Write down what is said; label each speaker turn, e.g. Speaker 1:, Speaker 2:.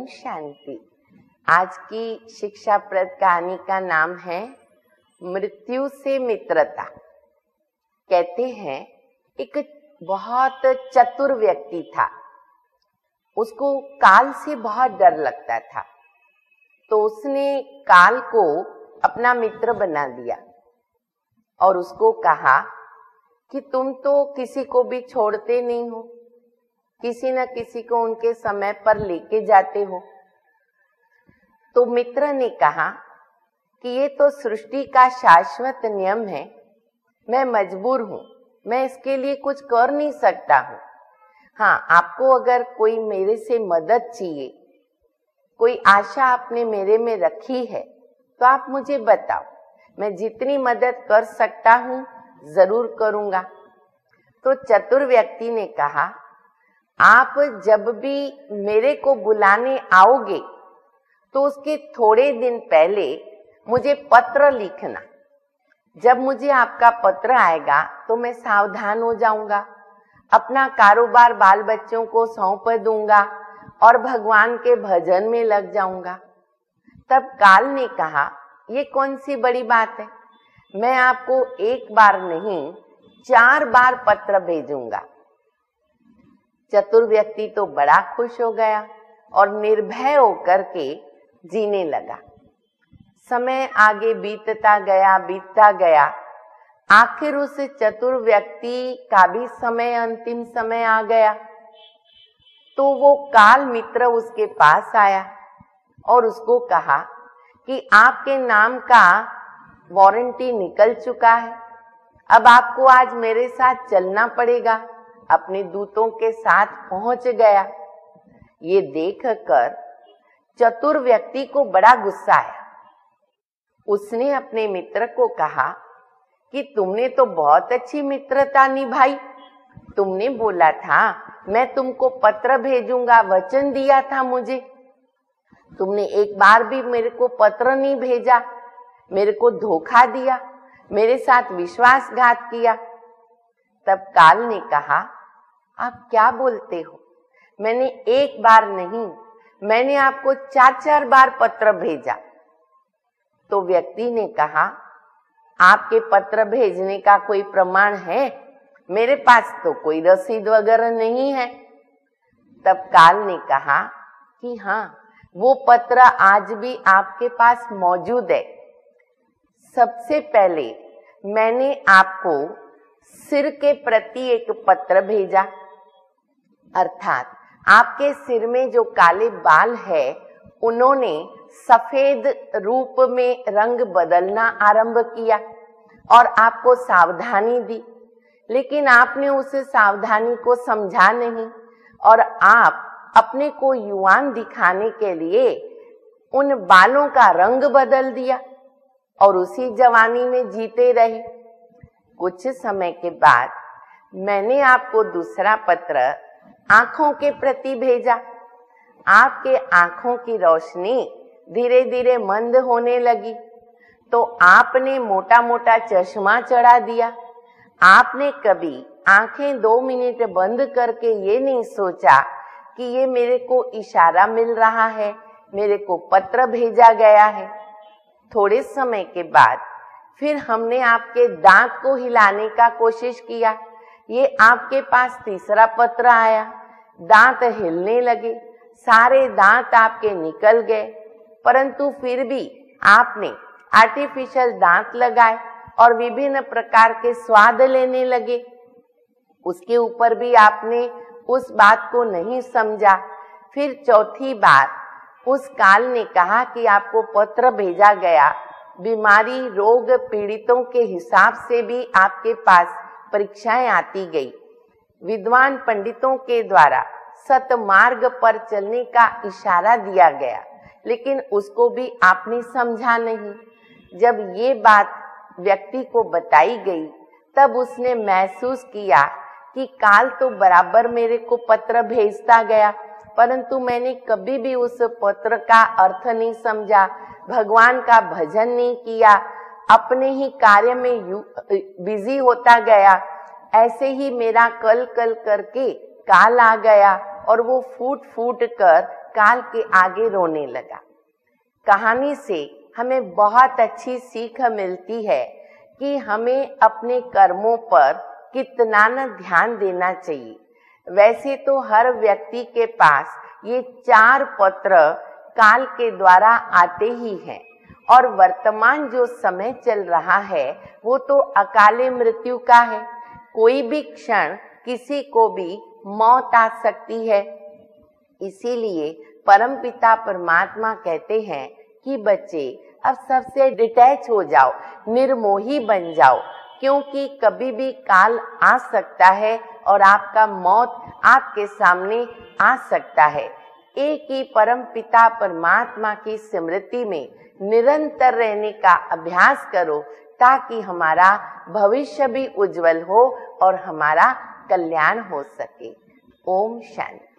Speaker 1: ओम शांति। आज की शिक्षाप्रद कहानी का नाम है मृत्यु से मित्रता। कहते हैं एक बहुत चतुर व्यक्ति था, उसको काल से बहुत डर लगता था, तो उसने काल को अपना मित्र बना दिया और उसको कहा कि तुम तो किसी को भी छोड़ते नहीं हो, किसी न किसी को उनके समय पर लेके जाते हो। तो मित्र ने कहा कि ये तो सृष्टि का शाश्वत नियम है, मैं मजबूर हूं, मैं इसके लिए कुछ कर नहीं सकता हूं। हाँ, आपको अगर कोई मेरे से मदद चाहिए, कोई आशा आपने मेरे में रखी है, तो आप मुझे बताओ, मैं जितनी मदद कर सकता हूं जरूर करूंगा। तो चतुर व्यक्ति ने कहा, आप जब भी मेरे को बुलाने आओगे तो उसके थोड़े दिन पहले मुझे पत्र लिखना। जब मुझे आपका पत्र आएगा तो मैं सावधान हो जाऊंगा, अपना कारोबार बाल बच्चों को सौंप दूंगा और भगवान के भजन में लग जाऊंगा। तब काल ने कहा, ये कौन सी बड़ी बात है, मैं आपको एक बार नहीं 4 बार पत्र भेजूंगा। चतुर व्यक्ति तो बड़ा खुश हो गया और निर्भय होकर के जीने लगा। समय आगे बीतता गया। आखिर उस चतुर व्यक्ति का भी समय, अंतिम समय आ गया। तो वो काल मित्र उसके पास आया और उसको कहा कि आपके नाम का वारंटी निकल चुका है, अब आपको आज मेरे साथ चलना पड़ेगा। अपने दूतों के साथ पहुंच गया। ये देखकर चतुर व्यक्ति को बड़ा गुस्सा आया। उसने अपने मित्र को कहा कि तुमने तो बहुत अच्छी मित्रता निभाई, तुमने बोला था मैं तुमको पत्र भेजूंगा, वचन दिया था मुझे, तुमने एक बार भी मेरे को पत्र नहीं भेजा, मेरे को धोखा दिया, मेरे साथ विश्वासघात किया। तब काल ने कहा, आप क्या बोलते हो, मैंने एक बार नहीं, मैंने आपको 4 बार पत्र भेजा। तो व्यक्ति ने कहा, आपके पत्र भेजने का कोई प्रमाण है? मेरे पास तो कोई रसीद वगैरह नहीं है। तब काल ने कहा कि हाँ, वो पत्र आज भी आपके पास मौजूद है। सबसे पहले मैंने आपको सिर के प्रति एक पत्र भेजा, अर्थात आपके सिर में जो काले बाल है उन्होंने सफेद रूप में रंग बदलना आरंभ किया और आपको सावधानी दी, लेकिन आपने उस सावधानी को समझा नहीं और आप अपने को युवान दिखाने के लिए उन बालों का रंग बदल दिया और उसी जवानी में जीते रहे। कुछ समय के बाद मैंने आपको दूसरा पत्र आंखों के प्रति भेजा। आपके आंखों की रोशनी धीरे धीरे मंद होने लगी, तो आपने मोटा मोटा चश्मा चढ़ा दिया। आपने कभी आंखें 2 मिनट बंद करके ये नहीं सोचा कि ये मेरे को इशारा मिल रहा है, मेरे को पत्र भेजा गया है। थोड़े समय के बाद फिर हमने आपके दांत को हिलाने का कोशिश किया, ये आपके पास तीसरा पत्र आया, दांत हिलने लगे, सारे दांत आपके निकल गए, परंतु फिर भी आपने आर्टिफिशियल दांत लगाए और विभिन्न प्रकार के स्वाद लेने लगे। उसके ऊपर भी आपने उस बात को नहीं समझा। फिर चौथी बार उस काल ने कहा कि आपको पत्र भेजा गया, बीमारी रोग पीड़ितों के हिसाब से भी आपके पास परीक्षाएं आती गई, विद्वान पंडितों के द्वारा सतमार्ग पर चलने का इशारा दिया गया, लेकिन उसको भी आपने समझा नहीं। जब ये बात व्यक्ति को बताई गई तब उसने महसूस किया कि काल तो बराबर मेरे को पत्र भेजता गया, परंतु मैंने कभी भी उस पत्र का अर्थ नहीं समझा, भगवान का भजन नहीं किया, अपने ही कार्य में बिजी होता गया। ऐसे ही मेरा कल करके काल आ गया और वो फूट कर काल के आगे रोने लगा। कहानी से हमें बहुत अच्छी सीख मिलती है कि हमें अपने कर्मों पर कितना न ध्यान देना चाहिए। वैसे तो हर व्यक्ति के पास ये 4 पत्र काल के द्वारा आते ही हैं, और वर्तमान जो समय चल रहा है वो तो अकाले मृत्यु का है। कोई भी क्षण किसी को भी मौत आ सकती है। इसीलिए परमपिता परमात्मा कहते हैं कि बच्चे अब सबसे डिटैच हो जाओ, निर्मोही बन जाओ, क्योंकि कभी भी काल आ सकता है और आपका मौत आपके सामने आ सकता है। एक ही परम पिता परमात्मा की स्मृति में निरंतर रहने का अभ्यास करो, ताकि हमारा भविष्य भी उज्जवल हो और हमारा कल्याण हो सके। ओम शांति।